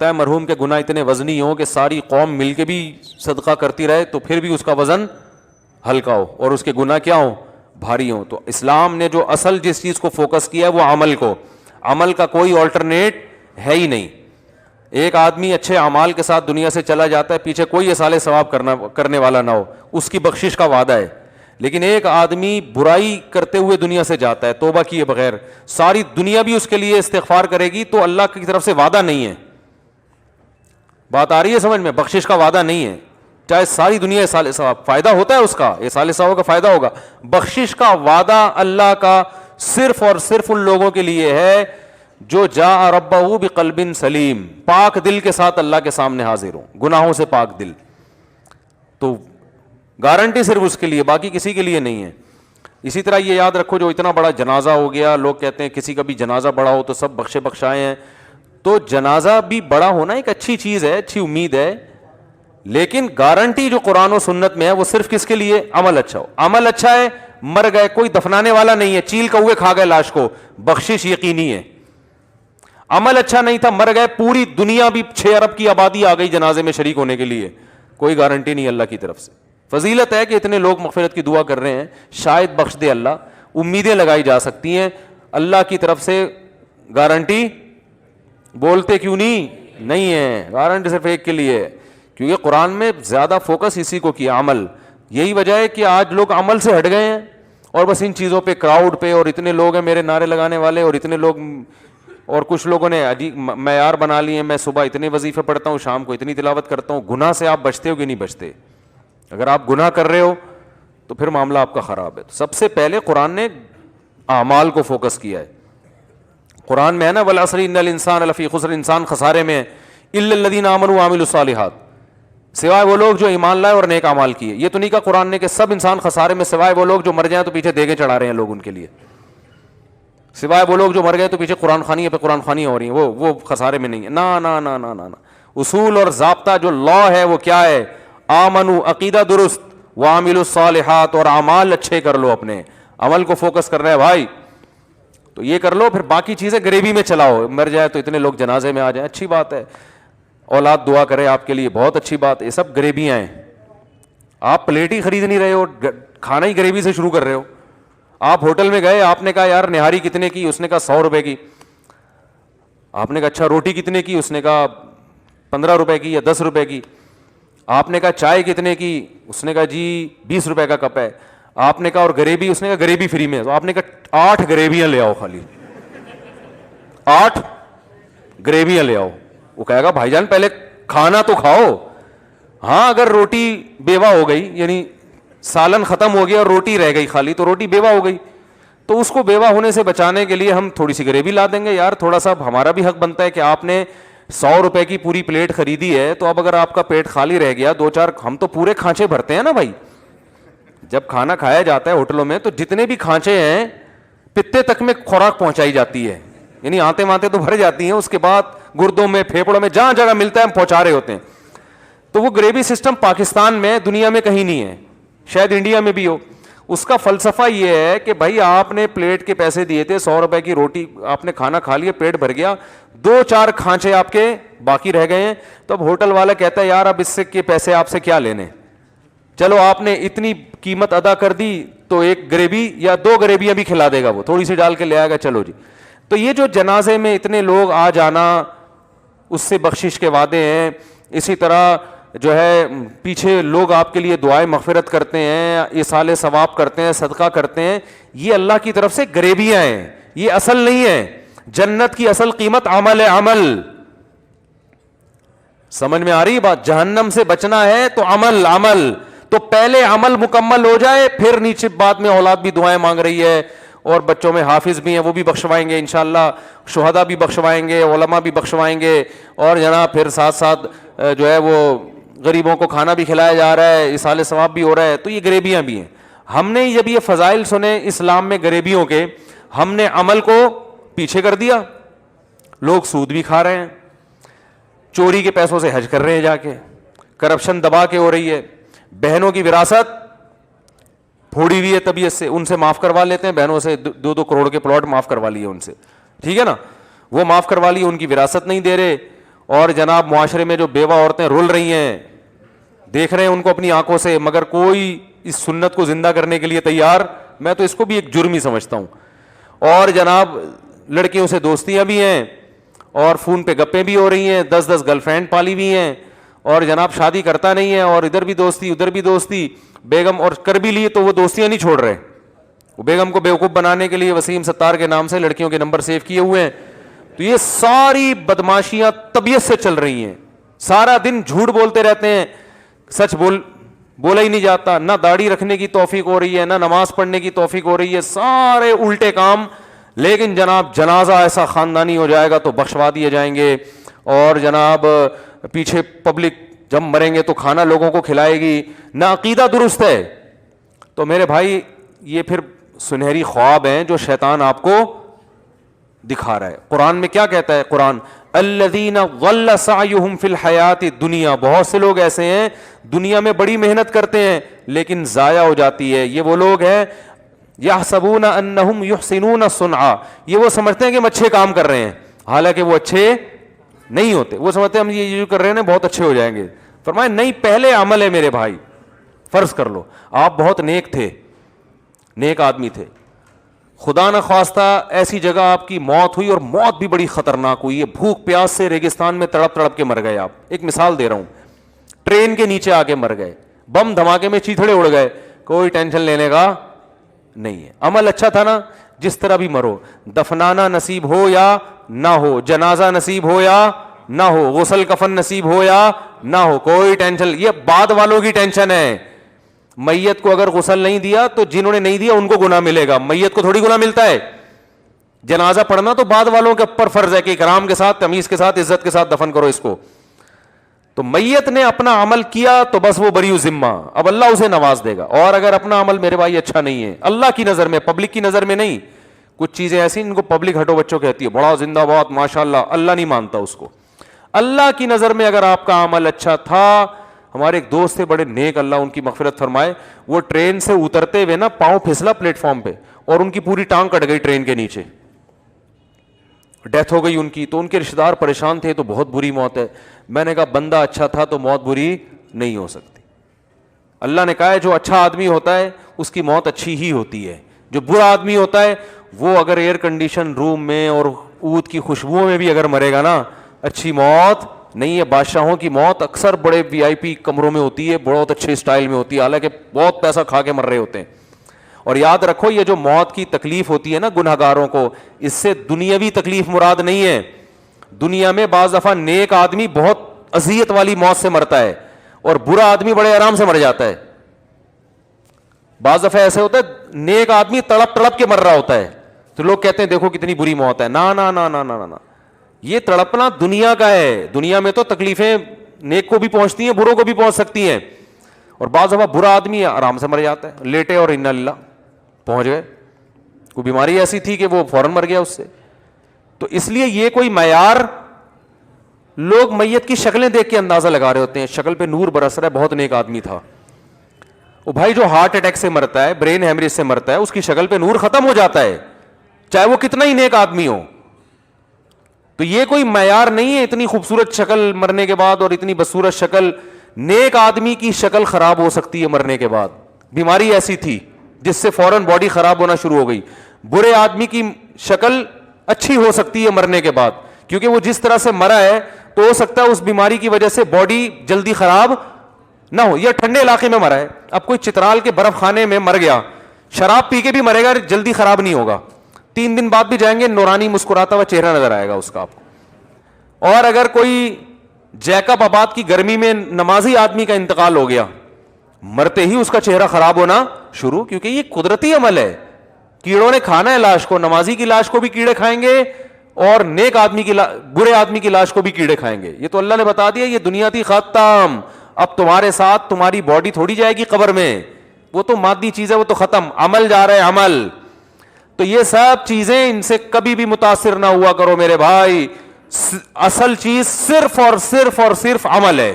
ہے مرحوم کے گناہ اتنے وزنی ہوں کہ ساری قوم مل کے بھی صدقہ کرتی رہے تو پھر بھی اس کا وزن ہلکا ہو اور اس کے گناہ کیا ہوں؟ بھاری ہوں. تو اسلام نے جو اصل جس چیز کو فوکس کیا ہے وہ عمل کو، عمل کا کوئی آلٹرنیٹ ہے ہی نہیں. ایک آدمی اچھے اعمال کے ساتھ دنیا سے چلا جاتا ہے، پیچھے کوئی اصالِ ثواب کرنے والا نہ ہو، اس کی بخشش کا وعدہ ہے. لیکن ایک آدمی برائی کرتے ہوئے دنیا سے جاتا ہے توبہ کیے بغیر، ساری دنیا بھی اس کے لیے استغفار کرے گی تو اللہ کی طرف سے وعدہ نہیں ہے. بات آ رہی ہے سمجھ میں؟ بخشش کا وعدہ نہیں ہے، چاہے ساری دنیا اصالِ ثواب، فائدہ ہوتا ہے اس کا، اصالِ ثواب کا فائدہ ہوگا. بخشش کا وعدہ اللہ کا صرف اور صرف ان لوگوں کے لیے ہے جو جاء ربہ بقلب سلیم، پاک دل کے ساتھ اللہ کے سامنے حاضر ہوں، گناہوں سے پاک دل. تو گارنٹی صرف اس کے لیے، باقی کسی کے لیے نہیں ہے. اسی طرح یہ یاد رکھو، جو اتنا بڑا جنازہ ہو گیا، لوگ کہتے ہیں کسی کا بھی جنازہ بڑا ہو تو سب بخشے بخشائے ہیں، تو جنازہ بھی بڑا ہونا ایک اچھی چیز ہے، اچھی امید ہے، لیکن گارنٹی جو قرآن و سنت میں ہے وہ صرف کس کے لیے؟ عمل اچھا ہو. عمل اچھا ہے، مر گئے، کوئی دفنانے والا نہیں ہے، چیل کوے کھا گئے لاش کو، بخشش یقینی ہے. عمل اچھا نہیں تھا، مر گئے، پوری دنیا بھی 6 ارب کی آبادی آ گئی جنازے میں شریک ہونے کے لیے، کوئی گارنٹی نہیں اللہ کی طرف سے. فضیلت ہے کہ اتنے لوگ مغفرت کی دعا کر رہے ہیں، شاید بخش دے اللہ، امیدیں لگائی جا سکتی ہیں. اللہ کی طرف سے گارنٹی بولتے کیوں نہیں ہے، گارنٹی صرف ایک کے لیے ہے، کیونکہ قرآن میں زیادہ فوکس اسی کو کیا، عمل. یہی وجہ ہے کہ آج لوگ عمل سے ہٹ گئے ہیں اور بس ان چیزوں پہ، کراؤڈ پہ، اور اتنے لوگ ہیں میرے نعرے لگانے والے، اور اتنے لوگ، اور کچھ لوگوں نے عجیب معیار بنا لیے ہیں، میں صبح اتنے وظیفے پڑھتا ہوں، شام کو اتنی تلاوت کرتا ہوں. گناہ سے آپ بچتے ہو کہ نہیں بچتے؟ اگر آپ گناہ کر رہے ہو تو پھر معاملہ آپ کا خراب ہے. تو سب سے پہلے قرآن نے اعمال کو فوکس کیا ہے. قرآن میں ہے نا والعصر ان الانسان لفی خسر، انسان خسارے میں ہے، الا الذین آمنوا وعملوا الصالحات، سوائے وہ لوگ جو ایمان لائے اور نیک اعمال کیے. یہ تو نہیں کہا قرآن نے کہ سب انسان خسارے میں سوائے وہ لوگ جو مر جائیں تو پیچھے دیگیں چڑھا رہے ہیں لوگ ان کے لیے، سوائے وہ لوگ جو مر گئے تو پیچھے قرآن خوانی پہ قرآن خوانیاں ہو رہی ہیں، وہ خسارے میں نہیں ہے. نا نا نا نا نا نا. اصول اور ضابطہ جو لا ہے وہ کیا ہے؟ آمنو، عقیدہ درست، وعملوا الصالحات، اور اعمال اچھے کر لو، اپنے عمل کو فوکس کر رہے ہیں بھائی تو یہ کر لو، پھر باقی چیزیں گریبی میں چلاؤ. مر جائے تو اتنے لوگ جنازے میں آ جائیں، اچھی بات ہے، اولاد دعا کرے آپ کے لیے، بہت اچھی بات. یہ سب گریبیاں ہیں. آپ پلیٹ ہی خرید نہیں رہے ہو، کھانا ہی گریبی سے شروع کر رہے ہو. آپ ہوٹل میں گئے، آپ نے کہا یار نہاری کتنے کی؟ اس نے کہا 100 روپے کی. آپ نے کہا اچھا روٹی کتنے کی؟ اس نے کہا 15 روپے کی یا 10 روپے کی. آپ نے کہا چائے کتنے کی؟ اس نے کہا جی 20 روپے کا کپ ہے. آپ نے کہا اور گریبی؟ اس نے کہا گریبی فری میں. تو آپ نے کہا 8 گریبیاں لے آؤ، خالی 8 گریبیاں لے آؤ. وہ کہے گا بھائی جان پہلے کھانا تو کھاؤ. ہاں اگر روٹی بیوہ ہو گئی، یعنی سالن ختم ہو گیا اور روٹی رہ گئی خالی، تو روٹی بیوہ ہو گئی، تو اس کو بیوہ ہونے سے بچانے کے لیے ہم تھوڑی سی گریوی لا دیں گے. یار تھوڑا سا ہمارا بھی حق بنتا ہے کہ آپ نے 100 روپے کی پوری پلیٹ خریدی ہے، تو اب اگر آپ کا پیٹ خالی رہ گیا 2-4، ہم تو پورے کھانچے بھرتے ہیں نا بھائی. جب کھانا کھایا جاتا ہے ہوٹلوں میں تو جتنے بھی کھانچے ہیں پتے تک میں خوراک پہنچائی جاتی ہے، یعنی آتے ماتے تو بھر جاتی ہیں، اس کے بعد گردوں میں، پھیپڑوں میں، جہاں جگہ ملتا ہے ہم پہنچا رہے ہوتے ہیں. تو وہ گریوی سسٹم پاکستان میں، دنیا میں کہیں نہیں ہے، شاید انڈیا میں بھی ہو. اس کا فلسفہ یہ ہے کہ بھائی آپ نے پلیٹ کے پیسے دیے تھے، 100 روپے کی روٹی، آپ نے کھانا کھا لیا، پیٹ بھر گیا، 2-4 کھانچے آپ کے باقی رہ گئے ہیں، تو اب ہوٹل والا کہتا ہے یار اب اس سے کے پیسے آپ سے کیا لینے، چلو آپ نے اتنی قیمت ادا کر دی تو 1 گریوی یا 2 گریویاں بھی کھلا دے گا، وہ تھوڑی سی ڈال کے لے آئے گا، چلو جی. تو یہ جو جنازے میں اتنے لوگ آ جانا، اس سے بخشش کے وعدے ہیں. اسی طرح جو ہے پیچھے لوگ آپ کے لیے دعائیں مغفرت کرتے ہیں، ایصال ثواب کرتے ہیں، صدقہ کرتے ہیں، یہ اللہ کی طرف سے گریبیاں ہیں، یہ اصل نہیں ہے. جنت کی اصل قیمت عمل ہے، عمل. سمجھ میں آ رہی بات؟ جہنم سے بچنا ہے تو عمل. تو پہلے عمل مکمل ہو جائے، پھر نیچے بعد میں اولاد بھی دعائیں مانگ رہی ہے، اور بچوں میں حافظ بھی ہیں، وہ بھی بخشوائیں گے انشاءاللہ، شہداء بھی بخشوائیں گے، علماء بھی بخشوائیں گے، اور جناب پھر ساتھ ساتھ جو ہے وہ غریبوں کو کھانا بھی کھلایا جا رہا ہے، ایصال ثواب بھی ہو رہا ہے. تو یہ گریبیاں بھی ہیں. ہم نے جب یہ فضائل سنے اسلام میں گریبیوں کے، ہم نے عمل کو پیچھے کر دیا. لوگ سود بھی کھا رہے ہیں، چوری کے پیسوں سے حج کر رہے ہیں جا کے، کرپشن دبا کے ہو رہی ہے، بہنوں کی وراثت پھوڑی ہوئی ہے طبیعت سے، ان سے معاف کروا لیتے ہیں، بہنوں سے 2-2 کروڑ کے پلاٹ معاف کروا لیے ان سے، ٹھیک ہے نا، وہ معاف کروا لیے، ان کی وراثت نہیں دے رہے. اور جناب معاشرے میں جو بیوہ عورتیں رول رہی ہیں, دیکھ رہے ہیں ان کو اپنی آنکھوں سے, مگر کوئی اس سنت کو زندہ کرنے کے لیے تیار. میں تو اس کو بھی ایک جرم ہی سمجھتا ہوں. اور جناب لڑکیوں سے دوستیاں بھی ہیں, اور فون پہ گپیں بھی ہو رہی ہیں, 10 گرل فرینڈ پالی ہوئی ہیں, اور جناب شادی کرتا نہیں ہے, اور ادھر بھی دوستی ادھر بھی دوستی. بیگم اور کر بھی لیے تو وہ دوستیاں نہیں چھوڑ رہے, وہ بیگم کو بیوقوف بنانے کے لیے وسیم ستار کے نام سے لڑکیوں کے نمبر سیو کیے ہوئے ہیں. تو یہ ساری بدماشیاں طبیعت سے چل رہی ہیں. سارا دن جھوٹ بولتے رہتے ہیں, سچ بولا ہی نہیں جاتا. نہ داڑھی رکھنے کی توفیق ہو رہی ہے, نہ نماز پڑھنے کی توفیق ہو رہی ہے, سارے الٹے کام. لیکن جناب جنازہ ایسا خاندانی ہو جائے گا تو بخشوا دیے جائیں گے, اور جناب پیچھے پبلک جب مریں گے تو کھانا لوگوں کو کھلائے گی. نہ عقیدہ درست ہے. تو میرے بھائی یہ پھر سنہری خواب ہیں جو شیطان آپ کو دکھا رہا ہے. قرآن میں کیا کہتا ہے قرآن؟ الذین ضل سعیہم فی الحیات الدنیا. بہت سے لوگ ایسے ہیں دنیا میں بڑی محنت کرتے ہیں لیکن ضائع ہو جاتی ہے. یہ وہ لوگ ہیں یحسبون انہم یحسنون صنعا, یہ وہ سمجھتے ہیں کہ ہم اچھے کام کر رہے ہیں, حالانکہ وہ اچھے نہیں ہوتے. وہ سمجھتے ہیں ہم یہ جو کر رہے ہیں بہت اچھے ہو جائیں گے. فرمایا نہیں, پہلے عمل ہے میرے بھائی. فرض کر لو آپ بہت نیک تھے, نیک آدمی تھے, خدا نہ خواستہ ایسی جگہ آپ کی موت ہوئی, اور موت بھی بڑی خطرناک ہوئی ہے, بھوک پیاس سے ریگستان میں تڑپ تڑپ کے مر گئے آپ. ایک مثال دے رہا ہوں, ٹرین کے نیچے آ کے مر گئے, بم دھماکے میں چیتھڑے اڑ گئے, کوئی ٹینشن لینے کا نہیں ہے. عمل اچھا تھا نا, جس طرح بھی مرو, دفنانا نصیب ہو یا نہ ہو, جنازہ نصیب ہو یا نہ ہو, غسل کفن نصیب ہو یا نہ ہو, کوئی ٹینشن. یہ بعد والوں کی ٹینشن ہے. میت کو اگر غسل نہیں دیا تو جنہوں نے نہیں دیا ان کو گناہ ملے گا, میت کو تھوڑی گناہ ملتا ہے. جنازہ پڑھنا تو بعد والوں کے اوپر فرض ہے کہ اکرام کے ساتھ, تمیز کے ساتھ, عزت کے ساتھ دفن کرو اس کو. تو میت نے اپنا عمل کیا تو بس وہ بری ذمہ, اب اللہ اسے نواز دے گا. اور اگر اپنا عمل میرے بھائی اچھا نہیں ہے, اللہ کی نظر میں, پبلک کی نظر میں نہیں, کچھ چیزیں ایسی ان کو پبلک ہٹو بچوں کہتی ہے, بڑا زندہ باد ماشاء اللہ, اللہ نہیں مانتا اس کو. اللہ کی نظر میں اگر آپ کا عمل اچھا تھا, ہمارے ایک دوست تھے بڑے نیک, اللہ ان کی مغفرت فرمائے, وہ ٹرین سے اترتے ہوئے نا پاؤں پھسلا پلیٹ فارم پہ, اور ان کی پوری ٹانگ کٹ گئی ٹرین کے نیچے, ڈیتھ ہو گئی ان کی. تو ان کے رشتہ دار پریشان تھے, تو بہت بری موت ہے. میں نے کہا بندہ اچھا تھا تو موت بری نہیں ہو سکتی. اللہ نے کہا ہے جو اچھا آدمی ہوتا ہے اس کی موت اچھی ہی ہوتی ہے, جو برا آدمی ہوتا ہے وہ اگر ایئر کنڈیشن روم میں اور عود کی خوشبوؤں میں بھی اگر مرے گا نا, اچھی موت نہیں ہے. بادشاہوں کی موت اکثر بڑے وی آئی پی کمروں میں ہوتی ہے, بہت اچھے اسٹائل میں ہوتی ہے, حالانکہ بہت پیسہ کھا کے مر رہے ہوتے ہیں. اور یاد رکھو یہ جو موت کی تکلیف ہوتی ہے نا گنہگاروں کو, اس سے دنیاوی تکلیف مراد نہیں ہے. دنیا میں بعض دفعہ نیک آدمی بہت اذیت والی موت سے مرتا ہے, اور برا آدمی بڑے آرام سے مر جاتا ہے. بعض دفعہ ایسے ہوتا ہے نیک آدمی تڑپ تڑپ کے مر رہا ہوتا ہے, تو لوگ کہتے ہیں دیکھو کتنی بری موت ہے. نا نا نا نا نا نا, یہ تڑپنا دنیا کا ہے. دنیا میں تو تکلیفیں نیک کو بھی پہنچتی ہیں, بروں کو بھی پہنچ سکتی ہیں. اور بعض دفعہ برا آدمی آرام سے مر جاتا ہے, لیٹے اور انا للہ پہنچ گئے, کوئی بیماری ایسی تھی کہ وہ فوراً مر گیا اس سے. تو اس لیے یہ کوئی معیار, لوگ میت کی شکلیں دیکھ کے اندازہ لگا رہے ہوتے ہیں, شکل پہ نور برس رہا ہے, بہت نیک آدمی تھا. وہ بھائی جو ہارٹ اٹیک سے مرتا ہے, برین ہیمریج سے مرتا ہے, اس کی شکل پہ نور ختم ہو جاتا ہے, چاہے وہ کتنا ہی نیک آدمی ہو. تو یہ کوئی معیار نہیں ہے اتنی خوبصورت شکل مرنے کے بعد اور اتنی بدصورت شکل. نیک آدمی کی شکل خراب ہو سکتی ہے مرنے کے بعد, بیماری ایسی تھی جس سے فوراً باڈی خراب ہونا شروع ہو گئی. برے آدمی کی شکل اچھی ہو سکتی ہے مرنے کے بعد, کیونکہ وہ جس طرح سے مرا ہے تو ہو سکتا ہے اس بیماری کی وجہ سے باڈی جلدی خراب نہ ہو, یا ٹھنڈے علاقے میں مرا ہے. اب کوئی چترال کے برف خانے میں مر گیا, شراب پی کے بھی مرے گا, جلدی خراب نہیں ہوگا, 3 دن بعد بھی جائیں گے نورانی مسکراتا ہوا چہرہ نظر آئے گا اس کا آپ کو. اور اگر کوئی جیکب آباد کی گرمی میں نمازی آدمی کا انتقال ہو گیا, مرتے ہی اس کا چہرہ خراب ہونا شروع, کیونکہ یہ قدرتی عمل ہے. کیڑوں نے کھانا ہے لاش کو, نمازی کی لاش کو بھی کیڑے کھائیں گے, اور نیک آدمی کی برے آدمی کی لاش کو بھی کیڑے کھائیں گے. یہ تو اللہ نے بتا دیا, یہ دنیا تھی ختم, اب تمہارے ساتھ تمہاری باڈی تھوڑی جائے گی قبر میں, وہ تو مادی چیز ہے, وہ تو ختم, عمل جا رہا ہے عمل. تو یہ سب چیزیں ان سے کبھی بھی متاثر نہ ہوا کرو میرے بھائی. اصل چیز صرف اور صرف اور صرف عمل ہے.